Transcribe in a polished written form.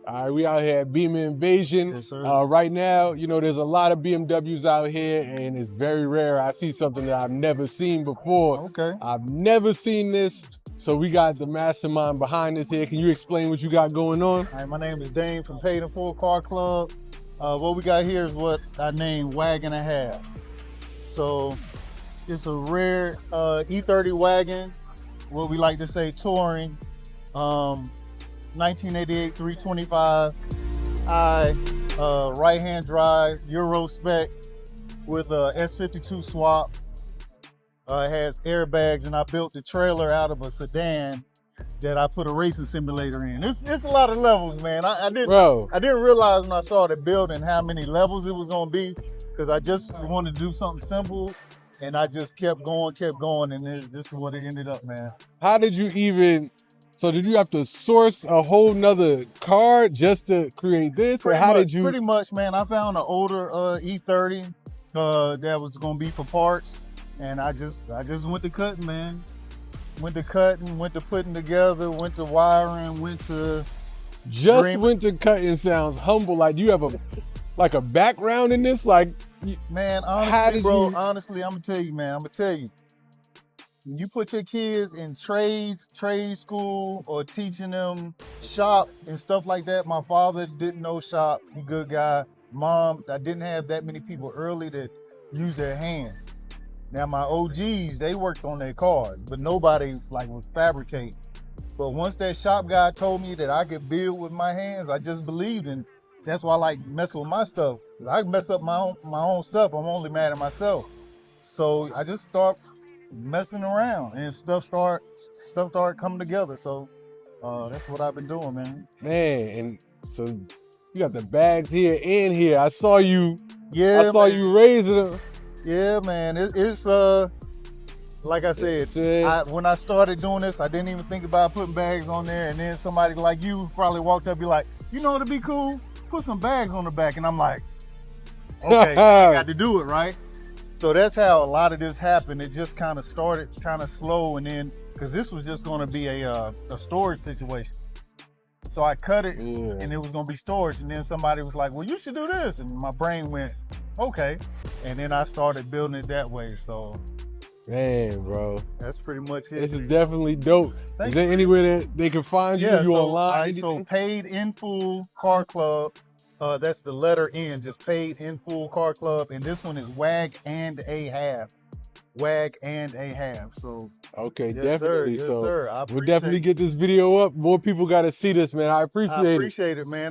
All right, we out here at Beamer Invasion. Yes, sir. Right now, you know, there's a lot of BMWs out here, and it's very rare. I see something that I've never seen before. Okay. I've never seen this. So we got the mastermind behind this here. Can you explain what you got going on? All right, my name is Dane from Paid in Full Car Club. What we got here is what I named WAG and a Half. So it's a rare E30 wagon, what we like to say touring. 1988 325 I right-hand drive Euro spec with a S52 swap. It has airbags, and I built the trailer out of a sedan that I put a racing simulator in. It's a lot of levels, man. I didn't realize when I started building how many levels it was gonna be, because I just wanted to do something simple, and I just kept going, and this is what it ended up, man. How did you even? So did you have to source a whole nother car just to create this? Or how did you? Pretty much, man. I found an older E30 that was gonna be for parts, and I just went to cutting, man. Went to cutting, went to putting together, went to wiring, went to went to cutting sounds humble. Like, do you have a background in this? Like, man, honestly, bro, honestly, I'm gonna tell you, man. When you put your kids in trade school or teaching them shop and stuff like that, my father didn't know shop, he good guy. Mom, I didn't have that many people early that use their hands. Now my OGs, they worked on their cars, but nobody like was fabricating. But once that shop guy told me that I could build with my hands, I just believed, and that's why I like messing with my stuff. I mess up my own stuff, I'm only mad at myself. So I just start messing around, and stuff start coming together. So that's what I've been doing, man. Man, and so you got the bags here and here. I saw you. Yeah, I saw you raising them. Yeah, man. It's like I said, when I started doing this, I didn't even think about putting bags on there. And then somebody like you probably walked up and be like, you know what'd be cool? Put some bags on the back. And I'm like, okay, I got to do it, right? So that's how a lot of this happened. It just kind of started kind of slow, and then, because this was just going to be a storage situation. So I cut it, and it was going to be storage. And then somebody was like, well, you should do this. And my brain went, okay. And then I started building it that way. So, man, bro, that's pretty much it. This is definitely dope. Is there anywhere that they can find you? Yeah, you online? So Paid in Full Car Club. That's the letter N, just Paid in Full Car Club. And this one is WAG and a Half. WAG and a Half. So okay, yes, definitely. Sir. Yes, so sir. we'll definitely get this video up. More people got to see this, man. I appreciate it. I appreciate it, man.